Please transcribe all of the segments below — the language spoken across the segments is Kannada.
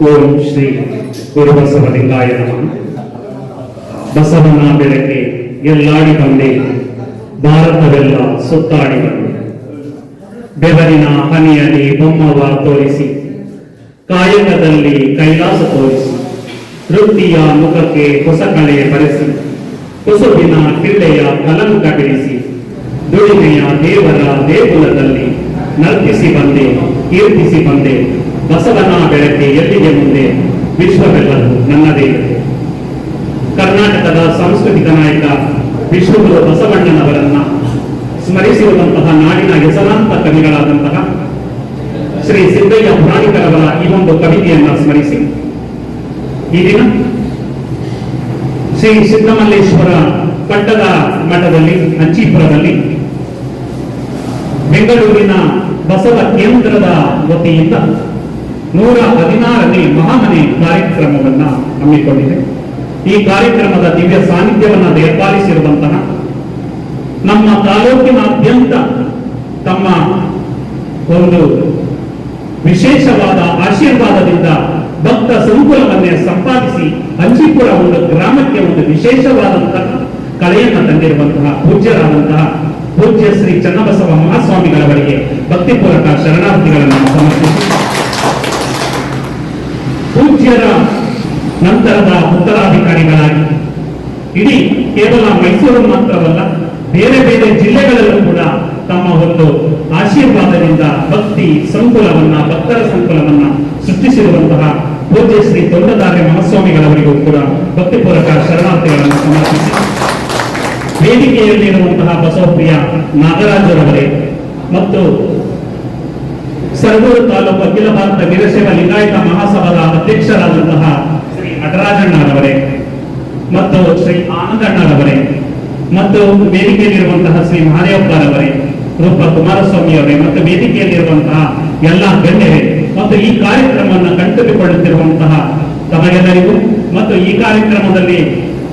ಓಂ ಶ್ರೀ ಗುರುಬಸವಲಿಂಗಾಯ ನಮಃ. ಬಸವನ ಬೆಳಕೆ ಎಲ್ಲಾಡಿ ಬಂದೆ, ಭಾರತವೆಲ್ಲ ಸುತ್ತಾಡಿ ಬಂದೆ. ಬೆವರಿನ ಹನಿಯಲ್ಲಿ ಬೊಮ್ಮವ ತೋರಿಸಿ, ಕಾಯಕದಲ್ಲಿ ಕೈಲಾಸ ತೋರಿಸಿ, ವೃತ್ತಿಯ ಮುಖಕ್ಕೆ ಹೊಸ ಕಳೆ ಬರೆಸಿ, ಕುಸುಬಿನ ಕಿಳ್ಳೆಯ ಕಲಂಕ ಬಿಡಿಸಿ, ದುಡಿಮೆಯ ದೇವರ ದೇಗುಲದಲ್ಲಿ ನರ್ತಿಸಿ ಬಂದೆ, ಕೀರ್ತಿಸಿ ಬಂದೆ. ಬಸವನ ಬೆಳಕೆ ಎಲ್ಲಿಗೆ ಮುಂದೆ, ವಿಶ್ವವೆಲ್ಲವೂ ನನ್ನದೇ ಇದೆ. ಕರ್ನಾಟಕದ ಸಾಂಸ್ಕೃತಿಕ ನಾಯಕ ವಿಶ್ವಗುರು ಬಸವಣ್ಣನವರನ್ನ ಸ್ಮರಿಸಿರುವಂತಹ ನಾಡಿನ ಹೆಸರಾಂತ ಕವಿಗಳಾದಂತಹ ಶ್ರೀ ಸಿದ್ದಯ್ಯ ಪುರಾಣಿಕರವರ ಈ ಒಂದು ಕವಿತೆಯನ್ನ ಸ್ಮರಿಸಿ, ಈ ದಿನ ಶ್ರೀ ಸಿದ್ದಮಲ್ಲೇಶ್ವರ ಪಟ್ಟದ ಮಠದಲ್ಲಿ ಅಂಚೀಪುರದಲ್ಲಿ ಬೆಂಗಳೂರಿನ ಬಸವ ಕೇಂದ್ರದ ವತಿಯಿಂದ 116ನೇ ಮಹಾಮನೆ ಕಾರ್ಯಕ್ರಮವನ್ನ ಹಮ್ಮಿಕೊಂಡಿದೆ. ಈ ಕಾರ್ಯಕ್ರಮದ ದಿವ್ಯ ಸಾನ್ನಿಧ್ಯವನ್ನ ದಯಪಾಲಿಸಿರುವಂತಹ ನಮ್ಮ ತಾಲೂಕಿನಾದ್ಯಂತ ತಮ್ಮ ಒಂದು ವಿಶೇಷವಾದ ಆಶೀರ್ವಾದದಿಂದ ಭಕ್ತ ಸಂಕುಲವನ್ನೇ ಸಂಪಾದಿಸಿ ಅಂಚಿಪುರ ಒಂದು ಗ್ರಾಮಕ್ಕೆ ಒಂದು ವಿಶೇಷವಾದಂತಹ ಕಲೆಯನ್ನ ತಂದಿರುವಂತಹ ಪೂಜ್ಯರಾದಂತಹ ಪೂಜ್ಯ ಶ್ರೀ ಚನ್ನಬಸವ ಮಹಾಸ್ವಾಮಿಗಳವರಿಗೆ ಭಕ್ತಿಪೂರ್ವಕ ಶರಣಾರ್ಥಿಗಳನ್ನು ಸಮರ್ಪಿಸಿ, ಪೂಜ್ಯರ ನಂತರದ ಉತ್ತರಾಧಿಕಾರಿಗಳಾಗಿ ಇಡೀ ಕೇವಲ ಮೈಸೂರು ಮಾತ್ರವಲ್ಲ, ಬೇರೆ ಬೇರೆ ಜಿಲ್ಲೆಗಳಲ್ಲೂ ಕೂಡ ತಮ್ಮ ಒಂದು ಆಶೀರ್ವಾದದಿಂದ ಭಕ್ತಿ ಸಂಕುಲವನ್ನ, ಭಕ್ತರ ಸಂಕುಲವನ್ನ ಸೃಷ್ಟಿಸಿರುವಂತಹ ಪೂಜ್ಯ ಶ್ರೀ ತೊಂಡದಾರ್ಯ ಮಹಾಸ್ವಾಮಿಗಳವರಿಗೂ ಕೂಡ ಭಕ್ತಿಪೂರ್ವಕ ಶರಣಾರ್ಥಿಗಳನ್ನು ಸಮರ್ಪಿಸಿ, ವೇದಿಕೆಯಲ್ಲಿರುವಂತಹ ಬಸವಪ್ರಿಯ ನಾಗರಾಜರವರೇ ಮತ್ತು ಸರಗೂರು ತಾಲೂಕು ಅಖಿಲ ಭಾರತ ವೀರಶೈವ ಲಿಂಗಾಯತ ಮಹಾಸಭಾದ ಅಧ್ಯಕ್ಷರಾದಂತಹ ಶ್ರೀ ನಟರಾಜಣ್ಣರವರೇ ಮತ್ತು ಶ್ರೀ ಆನಂದಣ್ಣರವರೇ ಮತ್ತು ವೇದಿಕೆಯಲ್ಲಿರುವಂತಹ ಶ್ರೀ ಮಹಾದೇವಪ್ಪರವರೇ, ರೂಪ ಕುಮಾರಸ್ವಾಮಿ ಅವರೇ ಮತ್ತು ವೇದಿಕೆಯಲ್ಲಿರುವಂತಹ ಎಲ್ಲ ಗಣ್ಯರೇ ಮತ್ತು ಈ ಕಾರ್ಯಕ್ರಮವನ್ನು ಕಣ್ತುಬಿಕೊಳ್ಳುತ್ತಿರುವಂತಹ ತಮಗೆಲ್ಲರಿಗೂ ಮತ್ತು ಈ ಕಾರ್ಯಕ್ರಮದಲ್ಲಿ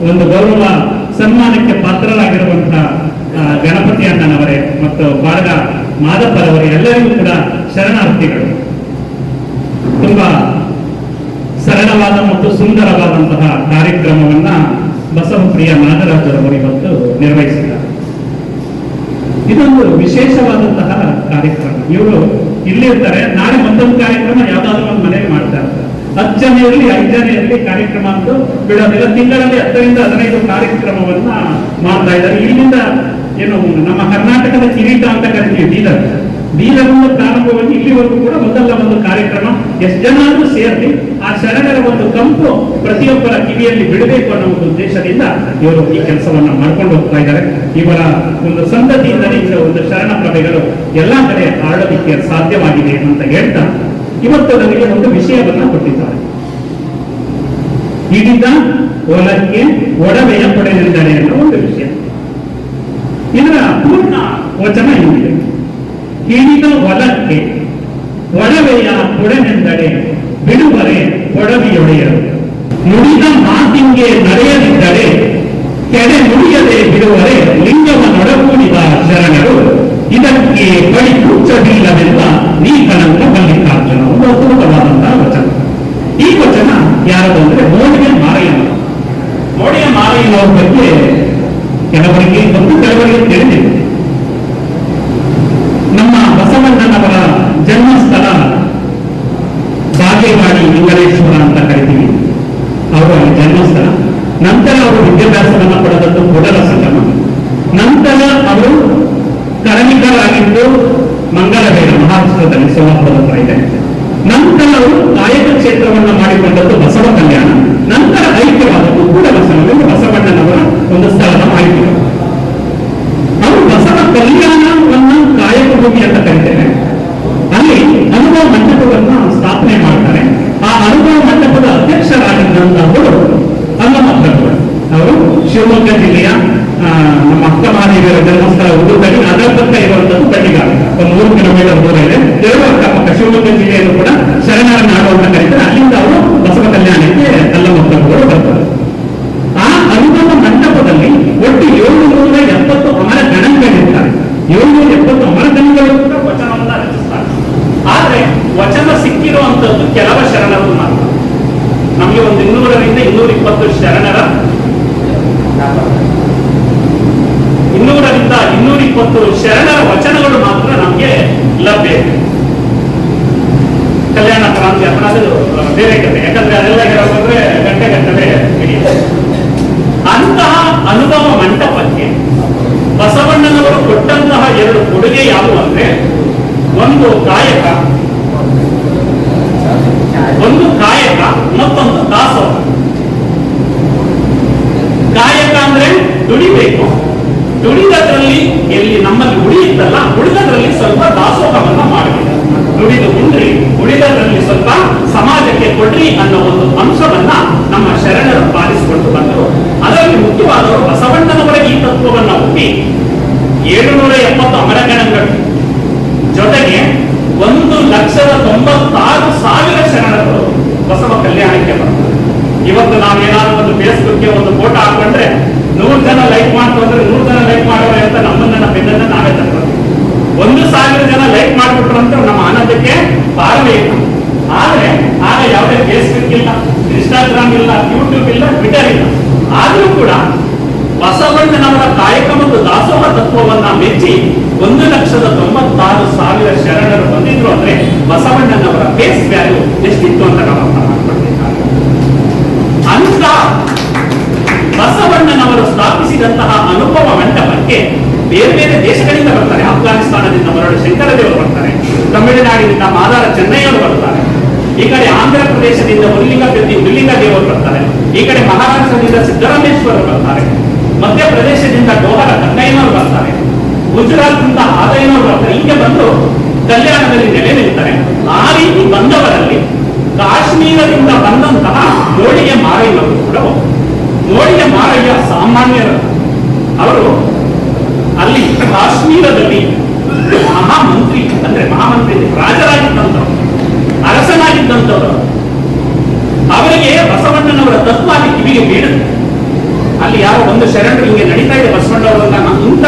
ಒಂದು ಗೌರವ ಸನ್ಮಾನಕ್ಕೆ ಪಾತ್ರರಾಗಿರುವಂತಹ ಗಣಪತಿ ಅಣ್ಣನವರೇ ಮತ್ತು ಬಾಳಗ ಮಾದಪ್ಪರವರೇ ಎಲ್ಲರಿಗೂ ಕೂಡ ಶರಣಾರ್ಥಿಗಳು. ತುಂಬಾ ಸರಳವಾದ ಮತ್ತು ಸುಂದರವಾದಂತಹ ಕಾರ್ಯಕ್ರಮವನ್ನ ಬಸವಪ್ರಿಯ ನಾಗರಾಜರವರು ಇವತ್ತು ನಿರ್ವಹಿಸಿದ್ದಾರೆ. ಇದೊಂದು ವಿಶೇಷವಾದಂತಹ ಕಾರ್ಯಕ್ರಮ. ಇವರು ಇಲ್ಲಿರ್ತಾರೆ, ನಾಳೆ ಮತ್ತೊಂದು ಕಾರ್ಯಕ್ರಮ ಯಾವ್ದಾದ್ರು ಒಂದು ಮನೆಗೆ ಮಾಡ್ತಾ ಇರ್ತಾರೆ. 10 ಜನ ಇರಲಿ 5 ಜನ ಇರಲಿ ಕಾರ್ಯಕ್ರಮ ಅಂತೂ ಬಿಡೋದಿಲ್ಲ. ತಿಂಗಳಲ್ಲಿ 10 ರಿಂದ 15 ಕಾರ್ಯಕ್ರಮವನ್ನ ಮಾಡ್ತಾ ಇದ್ದಾರೆ. ಇಲ್ಲಿಂದ ಏನು ನಮ್ಮ ಕರ್ನಾಟಕದ ಕಿರೀಟ ಅಂತ ಕರಿತೀವಿ ಬೀದರ್ ಪ್ರಾರಂಭವಾಗಿ ಇಲ್ಲಿವರೆಗೂ ಕೂಡ ಒಂದಲ್ಲ ಒಂದು ಕಾರ್ಯಕ್ರಮ ಎಷ್ಟು ಜನ ಆದ್ರೂ ಸೇರಿ ಆ ಶರಣರ ಒಂದು ಕಂಪು ಪ್ರತಿಯೊಬ್ಬರ ಕಿವಿಯಲ್ಲಿ ಬಿಡಬೇಕು ಅನ್ನೋ ಒಂದು ಉದ್ದೇಶದಿಂದ ಇವರು ಈ ಕೆಲಸವನ್ನ ಮಾಡ್ಕೊಂಡು ಹೋಗ್ತಾ ಇದ್ದಾರೆ. ಇವರ ಒಂದು ಸಂತತಿಯಿಂದಲೇ ಇಂದ ಒಂದು ಶರಣ ಪ್ರಭೆಗಳು ಎಲ್ಲಾ ಕಡೆ ಹರಡೋದಿಕ್ಕೆ ಸಾಧ್ಯವಾಗಿದೆ ಅಂತ ಹೇಳ್ತಾ ಇವತ್ತು ನನಗೆ ಒಂದು ವಿಷಯವನ್ನ ಕೊಟ್ಟಿದ್ದಾರೆ. ಹಿಡಿದ ಹೊಲಕ್ಕೆ ಒಡವೆಯ ಕೊಡೆನೆಂದರೆ ಅನ್ನೋ ಒಂದು ವಿಷಯ. ಇದರ ಪೂರ್ಣ ವಚನ ಹೀಗಿದೆ: ಹಿಡಿದ ಹೊಲಕ್ಕೆ ಒಡವೆಯ ಕೊಡೆನೆಂದರೆ ಬಿಡುವರೆ ಕೊಡವಿಯೊಡೆಯರು. ನುಡಿದ ಮಾತಿಂಗೆ ನಡೆಯದಿದ್ದರೆ ಕೆಡೆ ನುಡಿಯದೆ ಬಿಡುವರೆ ಲಿಂಗವನ್ನೊಡಗೂಡಿದ ಶರಣರು. ಇದಕ್ಕೆ ಬಳಿ ಕುಚ್ಚವಿಲ್ಲವೆಂಬ ನೀಕನಂತ ಮಲ್ಲಿಕಾರ್ಜುನ. ಒಂದು ಅದ್ಭುತವಾದಂತಹ ವಚನ. ಈ ವಚನ ಯಾರದು ಅಂದ್ರೆ ಮೋಡಿಯ ಮಾರಯ್ಯನವರ ಬಗ್ಗೆ ಕೆಲವರಿಗೆ ಮತ್ತು ಕೆಲವರಿಗೆ ತಿಳಿದಿದೆ. ನಮ್ಮ ಬಸವಣ್ಣನವರ ಜನ್ಮಸ್ಥಳ ಬಾಗೇವಾಡಿ ಲಿಂಗರೇಶ್ವರ ಅಂತ ಕರಿತೀವಿ, ಅವರ ಜನ್ಮಸ್ಥಳ. ನಂತರ ಅವರು ವಿದ್ಯಾಭ್ಯಾಸವನ್ನು ಪಡೆದದ್ದು ಕೂಡಲ ಸಂಗಮ. ನಂತರ ಅವರು ಕಾರ್ಮಿಕರಾಗಿದ್ದು ಮಂಗಳವೇದ ಮಹಾರಾಷ್ಟ್ರದಲ್ಲಿ ಸೋಲಾಪುರದ ಹತ್ರ ಇದೆ. ನಂತರ ಅವರು ಕಾಯಕ ಕ್ಷೇತ್ರವನ್ನ ಮಾಡಿಕೊಂಡದ್ದು ಬಸವ ಕಲ್ಯಾಣ. ನಂತರ ಐಕ್ಯವಾದದ್ದು ಕೂಡಲ ಸಂಗಮ, ಬಸವಣ್ಣನವರ ಒಂದು ಸ್ಥಳದ ಮಾಹಿತಿ. ಅವರು ಬಸವ ಕಲ್ಯಾಣವನ್ನ ಕಾಯಕ ಭೂಮಿ ಅಂತ ಕರೀತೇವೆ. ಅಲ್ಲಿ ಅನುಭವ ಮಂಟಪವನ್ನ ಸ್ಥಾಪನೆ ಮಾಡ್ತಾರೆ. ಆ ಅನುಭವ ಮಂಟಪದ ಅಧ್ಯಕ್ಷರಾಗಿದ್ದಂತಹವರು ಅಲ್ಲಮಪ್ರಭು. ಅವರು ಶಿವಮೊಗ್ಗ ಜಿಲ್ಲೆಯ ನಮ್ಮ ಅಕ್ಕ ಮಹಾದೇವಿಯರ ಜನ್ಮಸ್ಥಳ ಉಡುಪಲ್ಲಿ ಅದರ ಪಕ್ಕ ಇರುವಂತದ್ದು ಬಳ್ಳಿಗಾಲ, ಒಂದು 3 ಕಿಲೋಮೀಟರ್ ದೂರ ಇದೆ. ಎರಡು ಅಕ್ಕಪಕ್ಕ ಶಿವಮೊಗ್ಗ ಜಿಲ್ಲೆಯನ್ನು ಕೂಡ ಶರಣರ ನಾಡು ಅಂತ ಕರೀತಾರೆ. ಅಲ್ಲಿಂದ ಅವರು ಬಸವ ಕಲ್ಯಾಣಕ್ಕೆ ಅಲ್ಲಮಪ್ರಭುಗಳು ಬರ್ತಾರೆ. ಆ ಅನುಭವ ಮಂಟಪದಲ್ಲಿ ಒಟ್ಟು 770 ಅಮರ ಗಣಗಳಿರ್ತಾರೆ. 770 ಅಮರ ಗಣಗಳು ಕೂಡ ವಚನವನ್ನ ರಚಿಸ್ತಾರೆ. ಆದ್ರೆ ವಚನ ಸಿಕ್ಕಿರುವಂತದ್ದು ಕೆಲವ ಶರಣರು ಮಾತ್ರ. ಮತ್ತು ಶರಣರ ವಚನಗಳು ಮಾತ್ರ ನಮಗೆ ಲಭ್ಯ ಇದೆ. ಕಲ್ಯಾಣ ಕ್ರಾಂತಿ ಅಥವಾ ಅದು ಬೇರೆ ಕಥೆ, ಯಾಕಂದ್ರೆ ಅದೆಲ್ಲ ಹೇಳೋದಂದ್ರೆ ಗಂಟೆ ಹಿಡಿಯುತ್ತೆ. ಅಂತಹ ಅನುಭವ ಮಂಟಪಕ್ಕೆ ಬಸವಣ್ಣನವರು ಕೊಟ್ಟಂತಹ ಎರಡು ಕೊಡುಗೆ ಯಾವುವು ಅಂದ್ರೆ, ಒಂದು ಕಾಯಕ ಮತ್ತೊಂದು ದಾಸೋಹ. ಕಾಯಕ ಅಂದ್ರೆ ದುಡಿಬೇಕು, ದುಡಿದದ್ರಲ್ಲಿ ಎಲ್ಲಿ ನಮ್ಮಲ್ಲಿ ಉಳಿಯುತ್ತಲ್ಲ ಉಳಿದದ್ರಲ್ಲಿ ಸ್ವಲ್ಪ ದಾಸೋಹವನ್ನ ಮಾಡಬೇಕು. ದುಡಿದು ಉಂಡ್ರಿ, ಉಳಿದದ್ರಲ್ಲಿ ಸ್ವಲ್ಪ ಸಮಾಜಕ್ಕೆ ಕೊಡ್ರಿ ಅನ್ನೋ ಒಂದು ಅಂಶವನ್ನ ನಮ್ಮ ಶರಣರು ಪಾಲಿಸಿಕೊಂಡು ಬಂದರು. ಅದರಲ್ಲಿ ಮುಖ್ಯವಾದವರು ಬಸವಣ್ಣನವರ ಈ ತತ್ವವನ್ನ ಒಪ್ಪಿ 770 ಅಮರಗಣಗಳು ಜೊತೆಗೆ 1,96,000 ಶರಣರು ಬಸವ ಕಲ್ಯಾಣಕ್ಕೆ ಬರ್ತಾರೆ. ಇವತ್ತು ನಾವೇನಾದ್ರೂ ಒಂದು ಫೇಸ್ಬುಕ್ಗೆ ಒಂದು ಫೋಟೋ ಹಾಕೊಂಡ್ರೆ 100 ಜನ ಲೈಕ್ ಮಾಡ್ಕೊಂಡ್ರೆ 100 ಜನ ಲೈಕ್ ಮಾಡೋರೆ ಅಂತ ನಮ್ಮನ್ನ ಬೆನ್ನನ್ನ ನಾವೇ ತರ್ತೀವಿ. 1,000 ಜನ ಲೈಕ್ ಮಾಡ್ಬಿಟ್ರು ಅಂತ ನಮ್ಮ ಆನಂದಕ್ಕೆ ಪಾರವೇ ಇಲ್ಲ. ಆದ್ರೆ ಆಗ ಯಾವುದೇ ಫೇಸ್ಬುಕ್ ಇಲ್ಲ, ಇನ್ಸ್ಟಾಗ್ರಾಮ್ ಇಲ್ಲ, ಯೂಟ್ಯೂಬ್ ಇಲ್ಲ, ಟ್ವಿಟರ್ ಇಲ್ಲ. ಆದ್ರೂ ಕೂಡ ಬಸವಣ್ಣನವರ ಕಾಯಕ ಮತ್ತು ದಾಸೋಹ ತತ್ವವನ್ನ ಮೆಚ್ಚಿ 1,96,000 ಶರಣರು ಬಂದಿದ್ರು ಅಂದ್ರೆ ಬಸವಣ್ಣನವರ ಫೇಸ್ ವ್ಯಾಲ್ಯೂ ಎಷ್ಟಿತ್ತು ಅಂತ ನಾವು ಅರ್ಥ ಮಾಡ್ಕೊಳ್ಬೇಕಾಗುತ್ತೆ. ಅಂತ ಬಸವಣ್ಣನವರು ಸ್ಥಾಪಿಸಿದಂತಹ ಅನುಭವ ಮಂಟಪಕ್ಕೆ ಬೇರೆ ಬೇರೆ ದೇಶಗಳಿಂದ ಬರ್ತಾರೆ. ಅಫ್ಘಾನಿಸ್ತಾನದಿಂದ ಮರಳು ಶಂಕರದೇವರು ಬರ್ತಾರೆ, ತಮಿಳುನಾಡಿನಿಂದ ಮಾದಾರ ಚೆನ್ನೈಯವರು ಬರ್ತಾರೆ, ಈ ಕಡೆ ಆಂಧ್ರ ಪ್ರದೇಶದಿಂದ ಮುಲ್ಲಿಂಗ ದೇವರು ಬರ್ತಾರೆ, ಈ ಕಡೆ ಮಹಾರಾಷ್ಟ್ರದಿಂದ ಸಿದ್ದರಾಮೇಶ್ವರರು ಬರ್ತಾರೆ, ಮಧ್ಯಪ್ರದೇಶದಿಂದ ಡೋಹರ ಕನ್ನಯ್ಯನವರು ಬರ್ತಾರೆ, ಗುಜರಾತ್ನಿಂದ ಆದಯ್ಯನವರು ಬರ್ತಾರೆ. ಹಿಂಗೆ ಬಂದು ಕಲ್ಯಾಣದಲ್ಲಿ ನೆಲೆ ನಿಲ್ತಾರೆ. ಆ ರೀತಿ ಬಂದವರಲ್ಲಿ ಕಾಶ್ಮೀರದಿಂದ ಬಂದಂತಹ ಮೋಡಿಗೆ ಮಾರಯ್ಯನವರು ಕೂಡ ಮೋಡಿಗೆ ಮಾರಯ್ಯ ಸಾಮಾನ್ಯರು. ಅವರು ಅಲ್ಲಿ ಕಾಶ್ಮೀರದಲ್ಲಿ ಮಹಾಮಂತ್ರಿ ರಾಜರಾಗಿದ್ದಂಥವ್ರು, ಅರಸನಾಗಿದ್ದಂಥವ್ರು. ಅವರಿಗೆ ಬಸವಣ್ಣನವರ ತತ್ವ ಅಲ್ಲಿ ಕಿವಿಗೆ ಬೀಳುತ್ತೆ. ಅಲ್ಲಿ ಯಾರೋ ಒಂದು ಶರಣರು ಹಿಂಗೆ ನಡೀತಾ ಇದೆ ಬಸವಣ್ಣವರನ್ನ, ಇಂಥ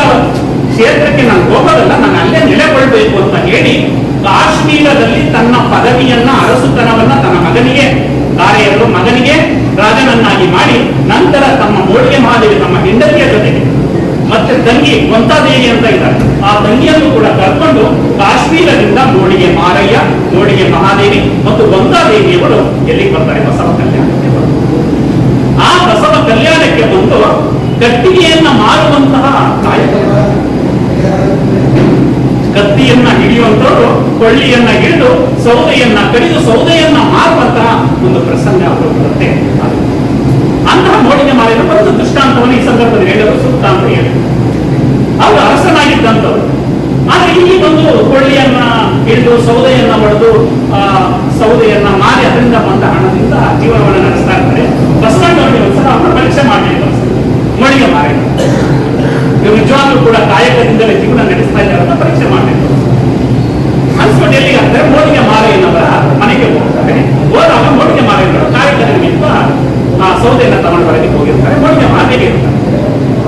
ಕ್ಷೇತ್ರಕ್ಕೆ ನಾನು ಹೋಗೋದಲ್ಲ, ನಾನು ಅಲ್ಲೇ ನೆಲೆಗೊಳ್ಬೇಕು ಅಂತ ಹೇಳಿ ಕಾಶ್ಮೀರದಲ್ಲಿ ತನ್ನ ಪದವಿಯನ್ನ ಅರಸುತನವನ್ನ ತನ್ನ ಮಗನಿಗೆ ದಾರೆಯರು ಮಗನಿಗೆ ರಾಜನನ್ನಾಗಿ ಮಾಡಿ ನಂತರ ತಮ್ಮ ಮೋಡಿಗೆ ಮಹಾದೇವಿ ತಮ್ಮ ಹೆಂಡತಿಯ ಜೊತೆಗೆ ಮತ್ತೆ ತಂಗಿ ಗೊಂತಾದೇವಿ ಅಂತ ಇದ್ದಾರೆ, ಆ ತಂಗಿಯನ್ನು ಕೂಡ ಕರ್ಕೊಂಡು ಕಾಶ್ಮೀರದಿಂದ ಮೋಡಿಗೆ ಮಾರಯ್ಯ, ಮೋಡಿಗೆ ಮಹಾದೇವಿ ಮತ್ತು ಗೊಂತಾದೇವಿಯವರು ಎಲ್ಲಿಗೆ ಬರ್ತಾರೆ? ಬಸವ ಕಲ್ಯಾಣಕ್ಕೆ ಬರ್ತಾರೆ. ಆ ಬಸವ ಕಲ್ಯಾಣಕ್ಕೆ ಬಂದು ಕಟ್ಟಿಗೆಯನ್ನ ಮಾರುವಂತಹ ಕಾಯಕ, ಕತ್ತಿಯನ್ನ ಹಿಡಿಯುವಂತವರು ಕೊಳ್ಳಿಯನ್ನ ಹಿಡಿದು ಸೌದೆಯನ್ನ ಕಡಿದು ಸೌದೆಯನ್ನ ಮಾರುವಂತಹ ಒಂದು ಪ್ರಸಂಗ ಅವರು ಬರುತ್ತೆ. ಅಂತಹ ಮೋಡಿಗೆ ಮಾರಿದ ಒಂದು ದೃಷ್ಟಾಂತವನ್ನು ಈ ಸಂದರ್ಭದಲ್ಲಿ ಹೇಳಲು ಸೂಕ್ತ ಅಂತ ಹೇಳಿ ಅವರು ಅರಸನಾಗಿದ್ದಂಥವ್ರು. ಆದ್ರೆ ಇಲ್ಲಿ ಒಂದು ಕೊಳ್ಳಿಯನ್ನ ಹಿಡಿದು ಸೌದೆಯನ್ನ ಹೊಡೆದು ಸೌದೆಯನ್ನ ಮಾರಿ ಅದರಿಂದ ಬಂದ ಹಣದಿಂದ ಜೀವನವನ್ನು ನಡೆಸ್ತಾ ಇರ್ತಾರೆ. ಬಸವಣ್ಣವರಿಗೆ ಒಂದ್ಸಲ ಅವರ ಪರೀಕ್ಷೆ ಮಾಡಲಿಲ್ಲ, ಮೋಡಿಗೆ ಮಾರಿ ಇವರು ನಿಜವಾಗ್ಲೂ ಕೂಡ ಕಾಯಕದಿಂದಲೇ ಜೀವನ ನಡೆಸ್ತಾ ಇದ್ದಾರೆ ಅಂತ ಪರೀಕ್ಷೆ ಮಾಡಬೇಕು ಅನ್ಸ್ಬಿಟ್ಟು ಎಲ್ಲಿಗೆ ಅಂದ್ರೆ ಮೋಡಿಗೆ ಮಾರಯ್ಯನವರ ಮನೆಗೆ ಹೋಗ್ತಾರೆ. ಹೋದಾಗ ಮೋಡಿಗೆ ಮಾರಯ್ಯನವರು ಕಾಯಕದ ನಿಮಿತ್ತ ಸೌದೆಯನ್ನ ತಗೊಂಡು ಬರಲಿಕ್ಕೆ ಹೋಗಿರ್ತಾರೆ. ಮೋಡಿಗೆ ಮಹಾದೇವಿ ಇರ್ತಾರೆ.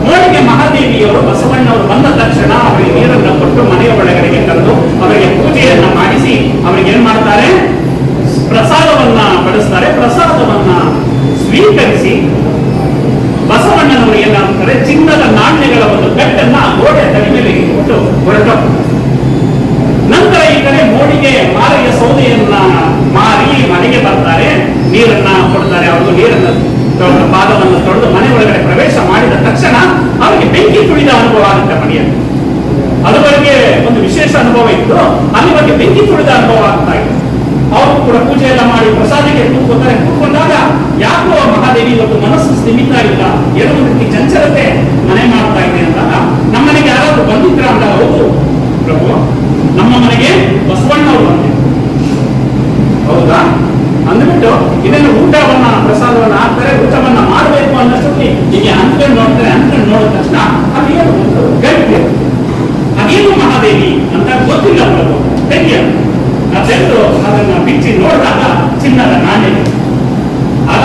ಮೋಡಿಗೆ ಮಹಾದೇವಿಯವರು ಬಸವಣ್ಣವರು ಬಂದ ತಕ್ಷಣ ಅವರಿಗೆ ನೀರನ್ನು ಕೊಟ್ಟು ಮನೆಯ ಒಳಗಡೆಗೆ ಕರೆದು ಅವರಿಗೆ ಪೂಜೆಯನ್ನ ಮಾಡಿಸಿ ಅವರಿಗೆ ಏನ್ ಮಾಡ್ತಾರೆ? ಪ್ರಸಾದವನ್ನ ಬಡಿಸ್ತಾರೆ. ಪ್ರಸಾದವನ್ನ ಸ್ವೀಕರಿಸಿ ಬಸವಣ್ಣನವರು ಏನಾಗ್ತಾರೆ? ಚಿನ್ನದ ನಾಣ್ಯಗಳ ಒಂದು ಕಟ್ಟನ್ನ ಗೋಡೆ ತಲೆ ಮೇಲೆ ಇಟ್ಟು ಹೊರಟ ನಂತರ ಈ ಕಡೆ ಮೋಡಿಗೆ ಮಾರಯ್ಯ ಸೌದೆಯನ್ನ ಮಾರಿ ಮನೆಗೆ ಬರ್ತಾರೆ, ನೀರನ್ನ ಕೊಡ್ತಾರೆ. ಅವ್ರಿಗೂ ನೀರನ್ನ ಪಾದವನ್ನು ತೊಳೆದು ಮನೆ ಒಳಗಡೆ ಪ್ರವೇಶ ಮಾಡಿದ ತಕ್ಷಣ ಅವರಿಗೆ ಬೆಂಕಿ ತುಳಿದ ಅನುಭವ ಆಗುತ್ತೆ ಮನೆಯಲ್ಲಿ. ಅದುವರೆಗೆ ಒಂದು ವಿಶೇಷ ಅನುಭವ ಇತ್ತು, ಅಲ್ಲಿವರೆಗೆ ಬೆಂಕಿ ತುಳಿದ ಅನುಭವ ಆಗ್ತಾ ಇದೆ. ಅವರು ಕೂಡ ಪೂಜೆ ಎಲ್ಲ ಮಾಡಿ ಪ್ರಸಾದಕ್ಕೆ ಕೂತ್ಕೊತಾರೆ. ಕೂತ್ಕೊಂಡಾಗ ಯಾಕೋ ಮಹಾದೇವಿ ಇವತ್ತು ಮನಸ್ಸು ಸ್ಥಿಮಿತ ಇಲ್ಲ, ಏನೋ ಒಂದು ರೀತಿ ಚಂಚಲತೆ ಮನೆ ಮಾಡ್ತಾ ಇದೆ ಅಂದಾಗ ನಮ್ಮ ಮನೆಗೆ ಯಾರಾದ್ರೂ ಬಂದಿದ್ರ ಅಂದಾಗ ಹೌದು ಪ್ರಭು ನಮ್ಮ ಮನೆಗೆ ಬಸವಣ್ಣವರು ಬಂದಿದ್ರು. ಹೌದಾ ಅಂದ್ಬಿಟ್ಟು ಇದನ್ನು ಊಟವನ್ನ ಪ್ರಸಾದವನ್ನ ಹಾಕ್ತಾರೆ. ಊಟವನ್ನ ಮಾಡಬೇಕು ಅನ್ನೋಷ್ಟೊತ್ತಿಗೆ ಹೀಗೆ ಅಂದ್ಕೊಂಡು ನೋಡ್ತಾರೆ. ಅಂದ್ಕೊಂಡು ನೋಡಿದ ತಕ್ಷಣ ಅದೇನು ಒಂದು ಗಟ್ಟಿ, ಅದೇನು ಮಹಾದೇವಿ ಅಂತ ಗೊತ್ತಿಲ್ಲ ಪ್ರಭು. ತೆಗೆಯ ಅದೆಲ್ಲರೂ ಅದನ್ನ ಬಿಚ್ಚಿ ನೋಡಿದಾಗ ಚಿನ್ನದ ನಾಣ್ಯ. ಆಗ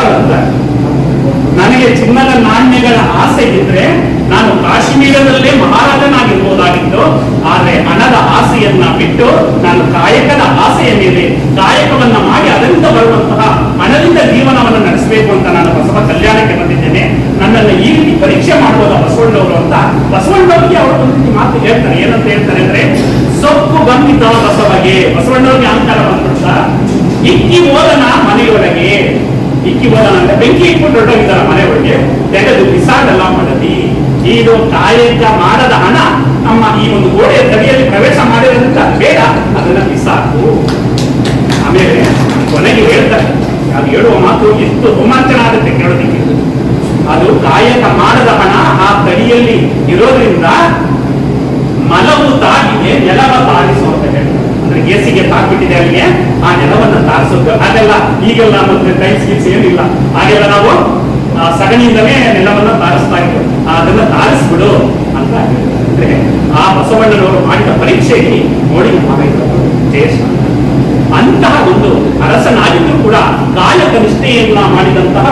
ನನಗೆ ಚಿನ್ನದ ನಾಣ್ಯಗಳ ಆಸೆ ಇದ್ರೆ ನಾನು ಕಾಶ್ಮೀರದಲ್ಲೇ ಮಹಾರಾಜನಾಗಿರ್ಬೋದಾಗಿತ್ತು. ಆದ್ರೆ ಹಣದ ಆಸೆಯನ್ನ ಬಿಟ್ಟು ನಾನು ಕಾಯಕದ ಆಸೆಯ ಮೇಲೆ ಕಾಯಕವನ್ನ ಮಾಡಿ ಅದರಿಂದ ಬರುವಂತಹ ಹಣದಿಂದ ಜೀವನವನ್ನು ನಡೆಸಬೇಕು ಅಂತ ನಾನು ಬಸವ ಕಲ್ಯಾಣಕ್ಕೆ ಬಂದಿದ್ದೇನೆ. ನನ್ನ ನನ್ನನ್ನು ಈ ರೀತಿ ಪರೀಕ್ಷೆ ಮಾಡ್ಬೋದ ಬಸವಣ್ಣವರು ಅಂತ ಬಸವಣ್ಣವ್ರಿಗೆ ಅವರು ಒಂದು ರೀತಿ ಮಾತು ಹೇಳ್ತಾರೆ. ಏನಂತ ಹೇಳ್ತಾರೆ ಅಂದ್ರೆ, ಸೊಕ್ಕು ಬಂದಿದ್ದ ಬಸವಗೆ, ಬಸವಣ್ಣವ್ರಿಗೆ ಅಹಂಕಾರ ಬಂದ್ಬಿಡ್ತ, ಇಕ್ಕಿ ಓದನ ಮನೆಯೊಳಗೆ, ಇಕ್ಕಿ ಓದನ ಅಂದ್ರೆ ಬೆಂಕಿ ಇಟ್ಬಿಟ್ಟು ಹೊರಟೋಗಿದ್ದಾರ ಮನೆಯೊಳಗೆ, ತೆಗೆದು ಬಿಸಾಡಲ್ಲ ಮಾಡದಿ. ಇದು ಕಾಯಕ ಮಾಡದ ಹಣ ನಮ್ಮ ಈ ಒಂದು ಗೋಡೆಯ ತಡಿಯಲ್ಲಿ ಪ್ರವೇಶ ಮಾಡಿರೋದ್ರಿಂದ ಬೇಡ, ಅದನ್ನ ಬಿಸಾಕು. ಆಮೇಲೆ ಕೊನೆಗೆ ಹೇಳ್ತಾರೆ, ಅದು ಹೇಳುವ ಮಾತು ಎಷ್ಟು ರೋಮಾಂಚನ ಆಗುತ್ತೆ ಕೇಳೋದಿಕ್ಕೆ. ಅದು ಕಾಯಕ ಮಾಡದ ಹಣ ಆ ತಡಿಯಲ್ಲಿ ಇರೋದ್ರಿಂದ ಮಲವು ತಾಗಿದೆ, ನೆಲವ ತಾರಿಸು ಅಂತ ಹೇಳ್ತಾರೆ. ಅಂದ್ರೆ ಗೇಸಿಗೆ ತಾಕ್ಬಿಟ್ಟಿದೆ ಅಲ್ಲಿಗೆ, ಆ ನೆಲವನ್ನ ತಾರಿಸೋದು. ಅದೆಲ್ಲ ಈಗೆಲ್ಲ ಮತ್ತೆ ಟೈಲ್ಸ್ ಗಿಲ್ಸ್ ಏನಿಲ್ಲ, ಹಾಗೆಲ್ಲ ನಾವು ಸಗಣಿಯಿಂದಲೇ ನೆಲವನ್ನ ತಾರಿಸ್ತಾ ಇದ್ದೇವೆ. ಅದನ್ನ ತಾರಿಸ್ಬಿಡು ಅಂತ ಹೇಳ್ತಾರೆ. ಆ ಬಸವಣ್ಣನವರು ಮಾಡಿದ ಪರೀಕ್ಷೆಯಲ್ಲಿ ನೋಡಿ ಜಯೇಶ ಅಂತಹ ಒಂದು ಅರಸನಾಗಿದ್ದು ಕೂಡ ಕಾಯಕ ನಿಷ್ಠೆಯನ್ನ ಮಾಡಿದಂತಹ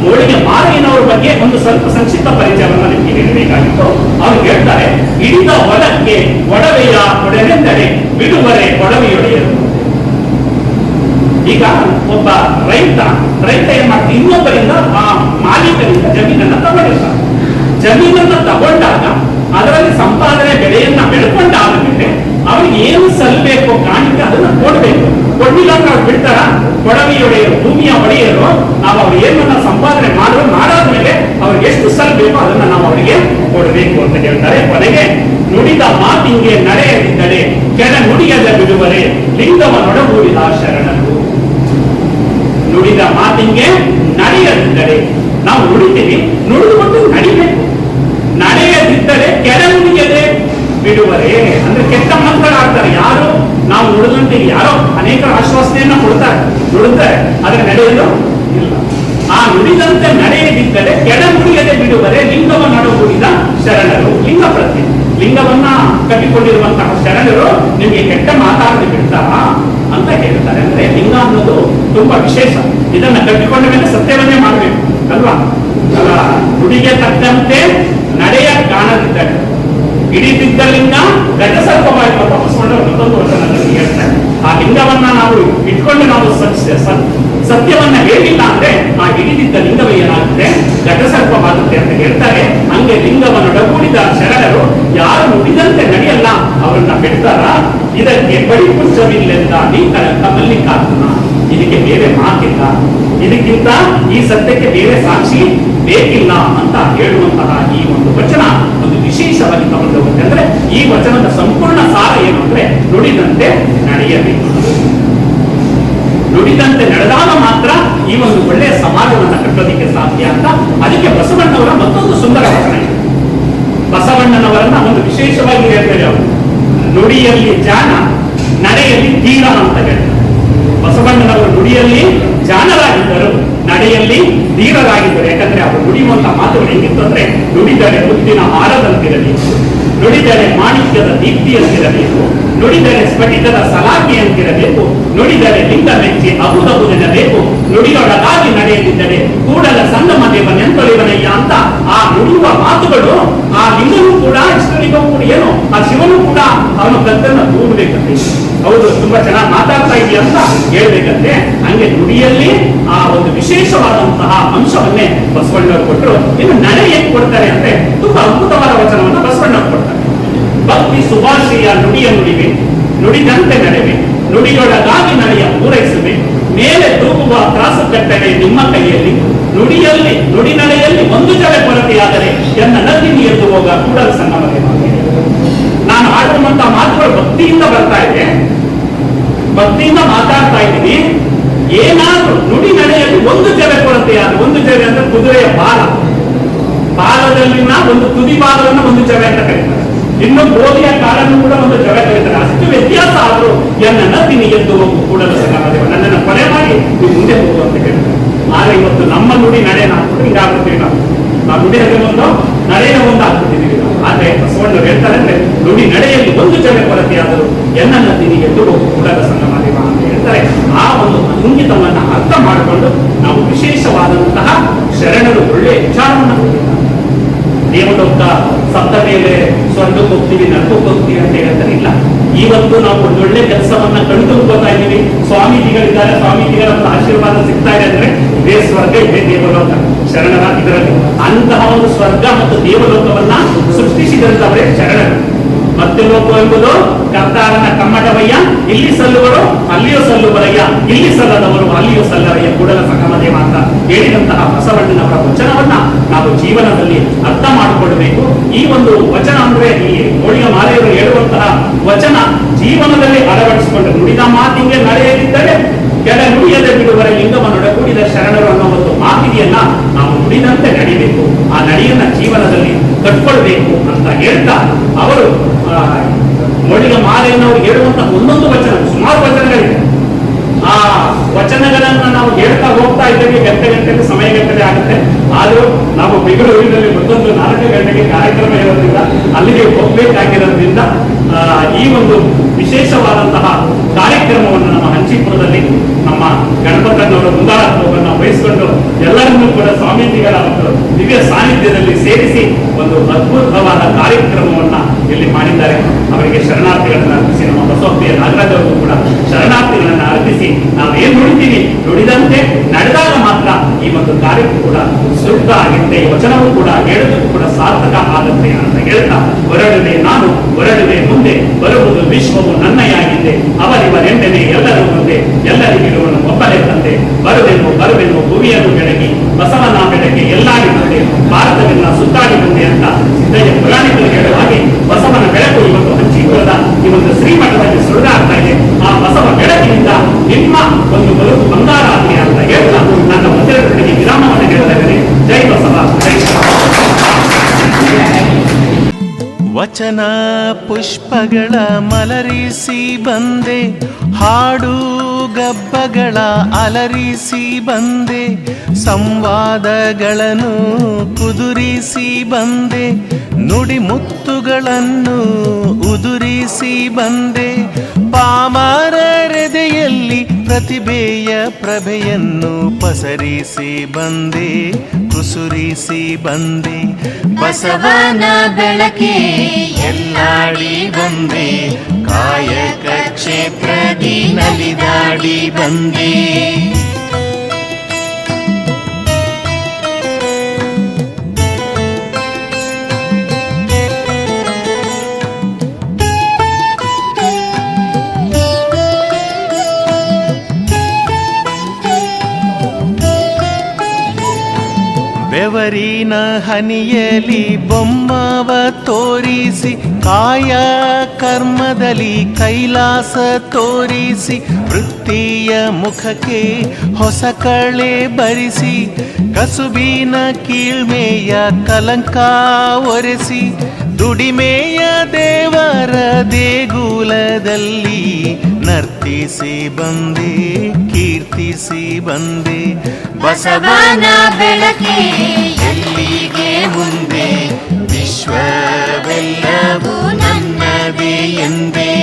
ಮೋಳಿಗೆ ಮಾರಯ್ಯನವರ ಬಗ್ಗೆ ಒಂದು ಸ್ವಲ್ಪ ಸಂಕ್ಷಿಪ್ತ ಪರಿಚಯವನ್ನು ನಿಮಗೆ ನೀಡಬೇಕಾಗಿತ್ತು. ಅವರು ಹೇಳ್ತಾರೆ, ಹಿಡಿದ ಹೊಲಕ್ಕೆ ಒಡವೆಯ ಒಡೆನೆಂದರೆ ಬಿಡುವರೆ ಒಡವೆಯೊಡೆಯರು. ಈಗ ಒಬ್ಬ ರೈತ ಏನ್ ಮಾಡ್ತಾರೆ, ಇನ್ನೊಬ್ಬರಿಂದ ಆ ಮಾಲೀಕರಿಂದ ಜಮೀನನ್ನ ತಗೊಂಡಿರ್ತಾರೆ. ಜಮೀನನ್ನ ತಗೊಂಡಾಗ ಅದರಲ್ಲಿ ಸಂಪಾದನೆ ಬೆಳೆಯನ್ನ ಬೆಳ್ಕೊಂಡಾದ ಮೇಲೆ ಅವ್ರಿಗೆ ಏನು ಸಲ್ಲಬೇಕು ಕಾಣಿಕೆ ಅದನ್ನ ಕೊಡ್ಬೇಕು. ಕೊಡ್ಲಿಲ್ಲ ಅಂದ್ರೆ ಅವ್ರು ಬಿಡ್ತಾರ? ಒಡವೆಯೊಡೆಯರು, ಭೂಮಿಯ ಒಡೆಯರು, ನಾವು ಅವ್ರು ಏನನ್ನ ಸಂಪಾದನೆ ಮಾಡಾದ್ಮೇಲೆ ಅವ್ರಿಗೆ ಎಷ್ಟು ಸಲ್ಲಬೇಕು ಅದನ್ನ ನಾವು ಅವರಿಗೆ ಕೊಡಬೇಕು ಅಂತ ಹೇಳ್ತಾರೆ. ಕೊನೆಗೆ ನುಡಿದ ಮಾತಿಂಗೆ ನಡೆಯದಿದ್ದರೆ ಕೆಳ ನುಡಿಯದ ಬಿಡುವರೆ ಲಿಂಗವ ನೊಡಗೂಡಿದ ಶರಣರು. ನುಡಿದ ಮಾತಿಂಗೆ ನಡೆಯದಿದ್ದರೆ, ನಾವು ನುಡಿತೀವಿ, ನುಡಿದುಕೊಂಡು ನಡಿಬೇಕು. ನಡೆಯದಿದ್ದರೆ ಕೆಳ ನುಡಿಯದೆ ಬಿಡುವರೆ ಅಂದ್ರೆ ಕೆಟ್ಟ ಮಾತುಗಳಾಡ್ತಾರೆ. ಯಾರು ನಾವು ನುಡಿದಂತೆ ಯಾರೋ ಅನೇಕರ ಆಶ್ವಾಸನೆಯನ್ನ ಕೊಡ್ತಾರೆ, ನುಡಿತಾರೆ, ಆದ್ರೆ ನಡೆಯಲು ಇಲ್ಲ. ಆ ನುಡಿದಂತೆ ನಡೆಯದಿದ್ದರೆ ಕೆಳ ನುಡಿಯದೆ ಬಿಡುವರೆ ಲಿಂಗವ ನಡುಗೂಡಿದ ಶರಣರು. ಲಿಂಗ ಪ್ರತಿ ಲಿಂಗವನ್ನ ಕಟ್ಟಿಕೊಂಡಿರುವಂತಹ ಶರಣರು ನಿಮಗೆ ಕೆಟ್ಟ ಮಾತಾಡದೆ ಬಿಡ್ತಾರ ಅಂತ ಹೇಳ್ತಾರೆ. ಅಂದ್ರೆ ಲಿಂಗ ಅನ್ನೋದು ತುಂಬಾ ವಿಶೇಷ. ಇದನ್ನ ಕಟ್ಟಿಕೊಂಡ ಮೇಲೆ ಸತ್ಯವನ್ನೇ ಮಾಡಬೇಕು ಅಲ್ವಾ? ನುಡಿಗೆ ತಕ್ಕಂತೆ ನಡೆಯ ಕಾಣದಿದ್ದರೆ ಹಿಡಿದಿದ್ದ ಲಿಂಗ ಗಜಸರ್ಪವಾಗಿ ಬಸವಣ್ಣವರು ಮತ್ತೊಂದು ವಚನದಲ್ಲಿ ಹೇಳ್ತಾರೆ. ಆ ಲಿಂಗವನ್ನ ನಾವು ಇಟ್ಕೊಂಡು ನಾವು ಸತ್ಯವನ್ನ ಹೇಳಿಲ್ಲ ಅಂದ್ರೆ ಆ ಹಿಡಿದಿದ್ದ ಲಿಂಗವೇ ಏನಾಗುತ್ತೆ, ಘಟಸರ್ಪವಾಗುತ್ತೆ ಅಂತ ಹೇಳ್ತಾರೆ. ಹಂಗೆ ಲಿಂಗವನ್ನು ಒಡಗೂಡಿದ ಶರಣರು ಯಾರು ನುಡಿದಂತೆ ನಡೆಯಲ್ಲ ಅವರನ್ನ ಬಿಡ್ತಾರ. ಇದಕ್ಕೆ ಬಳಿ ಪುಚ್ಚವಿಲ್ಲೆಂದ ನೀಕರಂತ ಮಲ್ಲಿಕಾರ್ಜುನ. ಇದಕ್ಕೆ ಬೇರೆ ಮಾತಿಲ್ಲ, ಇದಕ್ಕಿಂತ ಈ ಸತ್ಯಕ್ಕೆ ಬೇರೆ ಸಾಕ್ಷಿ ಬೇಕಿಲ್ಲ ಅಂತ ಹೇಳುವಂತಹ ಈ ಒಂದು ವಚನ ಒಂದು ವಿಶೇಷವಾಗಿ ತಗೊಂಡು ಹೋಗುತ್ತೆ. ಅಂದ್ರೆ ಈ ವಚನದ ಸಂಪೂರ್ಣ ಸಾರ ಏನು ಅಂದ್ರೆ, ನುಡಿದಂತೆ ನಡೆಯಬೇಕು. ನುಡಿದಂತೆ ನಡೆದಾಗ ಮಾತ್ರ ಈ ಒಂದು ಒಳ್ಳೆಯ ಸಮಾಜವನ್ನ ಕಟ್ಟೋದಿಕ್ಕೆ ಸಾಧ್ಯ ಅಂತ. ಅದಕ್ಕೆ ಬಸವಣ್ಣವರ ಮತ್ತೊಂದು ಸುಂದರ ವಚನ ಇದೆ. ಬಸವಣ್ಣನವರನ್ನ ಒಂದು ವಿಶೇಷವಾಗಿ ಹೇಳ್ತಾರೆ ಅವರು, ನುಡಿಯಲ್ಲಿ ಜಾಣ, ನಡೆಯಲ್ಲಿ ತೀರ ಅಂತ ಹೇಳ್ತಾರೆ. ಬಸವಣ್ಣನವರು ನುಡಿಯಲ್ಲಿ ಜಾಣರಾಗಿದ್ದರು, ನಡೆಯಲ್ಲಿ ಧೀರರಾಗಿದ್ದರು. ಯಾಕಂದ್ರೆ ಅವರು ನುಡಿಯುವಂತಹ ಮಾತುಗಳು ಹೆಂಗಿತ್ತು ಅಂದ್ರೆ, ನುಡಿದರೆ ಮುತ್ತಿನ ಹಾರದಂತಿರಬೇಕು, ನುಡಿದರೆ ಮಾಣಿಕ್ಯದ ದೀಪ್ತಿಯಂತಿರಬೇಕು, ನುಡಿದರೆ ಸ್ಫಟಿಕದ ಸಲಾಖೆಯಂತಿರಬೇಕು, ನುಡಿದರೆ ಲಿಂಗ ಮೆಚ್ಚಿ ಅಬುದಬುದೆನಬೇಕು, ನುಡಿಯೊಳಗಾಗಿ ನಡೆಯದಿದ್ದರೆ ಕೂಡಲ ಸಂಗಮ ದೇವನೆಂತೊಲಿವನಯ್ಯ ಅಂತ ಆ ನುಡಿಯುವ ಮಾತುಗಳು ಆ ಲಿಂಗನೂ ಕೂಡ ಇಷ್ಟಲಿಂಗವೂ ಕೂಡ ಏನು ಆ ಶಿವನು ಕೂಡ ಅವನ ಕತ್ತನ್ನ ದೂಡಬೇಕಂತೆ. ಹೌದು, ತುಂಬಾ ಚೆನ್ನಾಗಿ ಮಾತಾಡ್ತಾ ಇದೆಯಾ ಅಂತ ಹೇಳ್ಬೇಕಂತೆ. ಹಂಗೆ ನುಡಿಯಲ್ಲಿ ಆ ಒಂದು ವಿಶೇಷವಾದಂತಹ ಅಂಶವನ್ನೇ ಬಸವಣ್ಣವರು ಕೊಟ್ಟರು. ಇನ್ನು ನಡೆ ಏನ್ ಕೊಡ್ತಾರೆ ಅಂದ್ರೆ, ತುಂಬಾ ಅದ್ಭುತವಾದ ವಚನವನ್ನ ಬಸವಣ್ಣವರು ಕೊಡ್ತಾರೆ. ಭಕ್ತಿ ಸುಭಾಷೆಯ ನುಡಿಯ ನುಡಿವೆ, ನುಡಿದಂತೆ ನಡೆವೆ, ನುಡಿಯೊಳಗಾಗಿ ನಡೆಯ ಪೂರೈಸಬೇಕು, ಮೇಲೆ ತೂಗುವ ತ್ರಾಸು ಕಟ್ಟಳೆ ನಿಮ್ಮ ಕೈಯಲ್ಲಿ, ನುಡಿಯಲ್ಲಿ ನುಡಿ ನಡೆಯಲ್ಲಿ ಒಂದು ಜಡೆ ಕೊರತೆಯಾದರೆ ಎನ್ನ ನದಿನಿ ಎದ್ದು ಹೋಗ ಕೂಡಲ ಸಂಗಮಕ್ಕೆ. ನಾನು ಆಡುವಂತಹ ಮಾತುಗಳು ಭಕ್ತಿಯಿಂದ ಬರ್ತಾ ಇದೆ, ಭಕ್ತಿಯಿಂದ ಮಾತಾಡ್ತಾ ಇದ್ದೀನಿ. ಏನಾದ್ರೂ ನುಡಿ ನಡೆಯಲ್ಲಿ ಒಂದು ಜಡೆ ಕೊರತೆಯಾದ, ಒಂದು ಜಡೆ ಅಂದ್ರೆ ಕುದುರೆಯ ಬಾಲ, ಬಾಲದಲ್ಲಿನ ಒಂದು ತುದಿ ಬಾಲವನ್ನು ಒಂದು ಜಡೆ ಅಂತ ಕರೀತಾರೆ, ಇನ್ನು ಗೋಧಿಯ ಕಾಲನ್ನು ಕೂಡ ಒಂದು ಜಡೆ ಕರೀತಾರೆ. ಅಷ್ಟು ವ್ಯತ್ಯಾಸ ಆದ್ರೂ ಎನ್ನ ನದಿನಿ ಎದ್ದು ಹೋಗು ಕೂಡಲ ಸಂಗಮದೇವ, ನನ್ನನ್ನು ಕೊನೆ ಮಾಡಿ ನೀವು ಮುಂದೆ ಹೋಗು ಅಂತ ಹೇಳ್ತಾರೆ. ಆದ್ರೆ ಇವತ್ತು ನಮ್ಮ ನುಡಿ ನಡೆ ನಾವು ಹಿಂಗಾಗ್ಬಿಡ್ತೀವಿ, ನಾವು ನುಡಿಯಲ್ಲಿ ಒಂದು ನಡೆಯ ಒಂದು ಆಗ್ಬಿಟ್ಟಿದ್ದೀವಿ. ಆದ್ರೆ ಬಸವಣ್ಣರು ಹೇಳ್ತಾರೆ ಅಂದ್ರೆ, ನುಡಿ ನಡೆಯಲ್ಲಿ ಒಂದು ಜಡೆ ಕೊರತೆಯಾದರೂ ಎನ್ನ ನದಿನಿ ಎದ್ದು ಹೋಗು ಕೂಡಲ ಸಂಗಮದೇವ ಅಂತ ಹೇಳ್ತಾರೆ. ಆ ಒಂದು ಇಂಗಿತವನ್ನ ಅರ್ಥ ಮಾಡಿಕೊಂಡು ನಾವು ವಿಶೇಷವಾದಂತಹ ಶರಣರು ಒಳ್ಳೆಯ ವಿಚಾರವನ್ನು ಕೊಟ್ಟಿದ್ದಾರೆ. ದೇವಲೋಕ ಸತ್ತ ಮೇಲೆ ಸ್ವರ್ಗಕ್ಕೆ ಹೋಗ್ತೀವಿ, ನರಕಕ್ಕೆ ಹೋಗ್ತೀವಿ ಅಂತ ಹೇಳ್ತಾರೆ. ಇಲ್ಲ, ಇವತ್ತು ನಾವು ಒಂದು ಒಳ್ಳೆ ಕೆಲಸವನ್ನ ಕಣ್ತುಂಬ್ಕೋತಾ ಇದ್ದೀವಿ, ಸ್ವಾಮೀಜಿಗಳಿದ್ದಾರೆ, ಸ್ವಾಮೀಜಿಗಳ ಆಶೀರ್ವಾದ ಸಿಗ್ತಾ ಇದೆ ಅಂದ್ರೆ ಇದೇ ಸ್ವರ್ಗ ಇದೆ ದೇವಲೋಕ ಶರಣರ ಇದರಲ್ಲಿ. ಅಂತಹ ಒಂದು ಸ್ವರ್ಗ ಮತ್ತು ದೇವಲೋಕವನ್ನ ಸೃಷ್ಟಿಸಿದಂತವರೇ ಶರಣರು. ಮತ್ತೆ ಲೋಕ ಎಂಬುದು ಕರ್ತಾರನ ಕಮ್ಮಟವಯ್ಯ, ಇಲ್ಲಿ ಸಲ್ಲುವರು ಅಲ್ಲಿಯೂ ಸಲ್ಲುವರಯ್ಯ, ಇಲ್ಲಿ ಸಲ್ಲದವರು ಅಲ್ಲಿಯೂ ಸಲ್ಲರಯ್ಯ ಕೂಡಲ ಸಂಗಮದೇವ ಅಂತ ಹೇಳಿದಂತಹ ಬಸವಣ್ಣನವರ ವಚನವನ್ನ ನಾವು ಜೀವನದಲ್ಲಿ ಅರ್ಥ ಮಾಡಿಕೊಳ್ಳಬೇಕು. ಈ ಒಂದು ವಚನ ಅಂದ್ರೆ ಈ ಮೋಳಿಗೆ ಮಾಲೆಯವರು ಹೇಳುವಂತಹ ವಚನ ಜೀವನದಲ್ಲಿ ಅಳವಡಿಸಿಕೊಂಡು ನುಡಿದ ಮಾತಿಗೆ ನಡೆಯದಿದ್ದರೆ ಕೆಲ ನುಡಿಯದೆ ಬಿಡುವರೆ ಲಿಂಗವನ್ನೊಡಗೂಡಿದ ಶರಣರು ಅನ್ನೋ ಒಂದು ಮಾತಿಗೆಯನ್ನ ನಾವು ನುಡಿದಂತೆ ನಡಿಬೇಕು. ಆ ನಡೆಯನ್ನ ಜೀವನದಲ್ಲಿ ಕಟ್ಕೊಳ್ಬೇಕು ಅಂತ ಹೇಳ್ತಾ ಅವರು ಮೋಳಿಗೆ ಮಾಲೆಯನ್ನು ಅವರು ಹೇಳುವಂತಹ ಒಂದೊಂದು ವಚನ, ಸುಮಾರು ವಚನಗಳಿವೆ. ಆ ವಚನಗಳನ್ನ ನಾವು ಹೇಳ್ತಾ ಹೋಗ್ತಾ ಇದ್ದೇವೆ, ಗಂಟೆ ಸಮಯ ಆಗುತ್ತೆ. ಆದರೂ ನಾವು ಬೆಂಗಳೂರಿನಲ್ಲಿ ಮತ್ತೊಂದು 4 ಗಂಟೆಗೆ ಕಾರ್ಯಕ್ರಮ ಇರೋದ್ರಿಂದ ಅಲ್ಲಿಗೆ ಹೋಗ್ಬೇಕಾಗಿರೋದ್ರಿಂದ ಈ ಒಂದು ವಿಶೇಷವಾದಂತಹ ಕಾರ್ಯಕ್ರಮವನ್ನು ನಮ್ಮ ಹಂಚಿಪುರದಲ್ಲಿ ನಮ್ಮ ಗಣಪತನವರ ಮುಂದಾಳತ್ವವನ್ನು ವಹಿಸಿಕೊಂಡು ಎಲ್ಲರನ್ನೂ ಕೂಡ ಸ್ವಾಮೀಜಿಗಳ ಒಂದು ದಿವ್ಯ ಸಾನ್ನಿಧ್ಯದಲ್ಲಿ ಸೇರಿಸಿ ಒಂದು ಅದ್ಭುತವಾದ ಕಾರ್ಯಕ್ರಮವನ್ನ ಇಲ್ಲಿ ಮಾಡಿದ್ದಾರೆ. ಅವರಿಗೆ ಶರಣಾರ್ಥಿಗಳನ್ನ ಅರ್ಪಿಸಿ, ನಮ್ಮ ಬಸವಪ್ರಿಯ ನಾಗರಾಜ್ ಅವರಿಗೂ ಕೂಡ ಶರಣಾರ್ಥಿಗಳನ್ನ ಅರ್ಪಿಸಿ, ನಾವೇನ್ ನುಡಿತೀವಿ ನುಡಿದಂತೆ ನಡೆದಾಗ ಮಾತ್ರ ಈ ಒಂದು ಕಾರ್ಯಕ್ಕೂ ಕೂಡ ಸೂಕ್ತ ಆಗುತ್ತೆ, ಈ ವಚನವೂ ಕೂಡ ಹೇಳೋದಕ್ಕೂ ಕೂಡ ಸಾರ್ಥಕ ಆಗುತ್ತೆ ಅಂತ ಹೇಳ್ತಾ, ಹೊರಡುವೆ ನಾನು ಹೊರಡುವೆ ಮುಂದೆ, ಬರುವುದು ವಿಶ್ವವು ನನ್ನಯಾಗಿದೆ, ಅವರಿವರೆಂಡನೆ ಎಲ್ಲರೂ ಮುಂದೆ, ಎಲ್ಲರಿಗಿರುವನು ಒಬ್ಬನೇ ತಂದೆ, ಬರುವೆನು ಭುವಿಯನ್ನು ಬೆಳಗಿ, ಬಸವನ ಬೆಳಗ್ಗೆ ಎಲ್ಲಾಗಿ ಬಂದೆ, ಭಾರತವೆಲ್ಲ ಸುತ್ತಾಡಿ ಬಂದೆ ಅಂತ ಸಿದ್ದಯ್ಯ ಪುರಾಣಿಕರು ಹೇಳುವ ಹಾಗೆ ಬಸವನ ಬೆಳಕು ಇವತ್ತು ಹಂಚಿಕೊಳ್ಳದ ಈ ಒಂದು ಶ್ರೀಮಠದಲ್ಲಿ ಸುಳಿದಾಗ್ತಾ ಇದೆ. ಆ ಬಸವ ಬೆಳಕಿನಿಂದ ನಿಮ್ಮ ಒಂದು ಬದುಕು ಬಂಗಾರ ಆಗಲಿ ಅಂತ ಹೇಳ್ತಾ ನನ್ನ ಮೊದಲಿಗೆ ವಿರಾಮವನ್ನು ಹೇಳ್ತಾ ಇದ್ದೇನೆ. ಜೈ ಬಸವ, ಜೈ ವಚನ ಪುಷ್ಪಗಳ ಮಲರಿಸಿ ಬಂದೆ, ಹಾಡು ಗಬ್ಬಗಳ ಅಲರಿಸಿ ಬಂದೆ, ಸಂವಾದಗಳನ್ನು ಕುದುರಿಸಿ ಬಂದೆ, ನುಡಿ ಮುತ್ತುಗಳನ್ನು ಉದುರಿಸಿ ಬಂದೆ, ಪಾಮರರೆದೆಯಲ್ಲಿ ಪ್ರತಿಭೆಯ ಪ್ರಭೆಯನ್ನು ಪಸರಿಸಿ ಬಂದೆ, ಕುಸುರಿಸಿ ಬಂದೆ, ಬಸವನ ಬೆಳಕೆ ಎಲ್ಲಾಡಿ ಬಂದೆ, ಕಾಯಕ ಕ್ಷೇತ್ರದಿ ನಲಿದಾಡಿ ಬಂದೆ. ಬೆವರಿನ ಹನಿಯಲಿ ಬೊಮ್ಮವ ತೋರಿಸಿ, ಕಾಯ ಕರ್ಮದಲ್ಲಿ ಕೈಲಾಸ ತೋರಿಸಿ, ವೃತ್ತಿಯ ಮುಖಕ್ಕೆ ಹೊಸ ಕಳೆ ಬರಿಸಿ, ಕಸುಬಿನ ಕೀಳ್ಮೆಯ ಕಲಂಕ ಒರೆಸಿ, ದುಡಿಮೆಯ ದೇವರ ದೇಗುಲದಲ್ಲಿ ನರ್ತಿಸಿ ಬಂದೆ, ಕೀರ್ತಿಸಿ ಬಂದೆ, ಬಸವನ ಬೆಳಕೆ ಎಲ್ಲಿಗೆ ಮುಂದೆ, ವಿಶ್ವವೆಲ್ಲವೂ ನನ್ನದೇ ಎಂದೇ.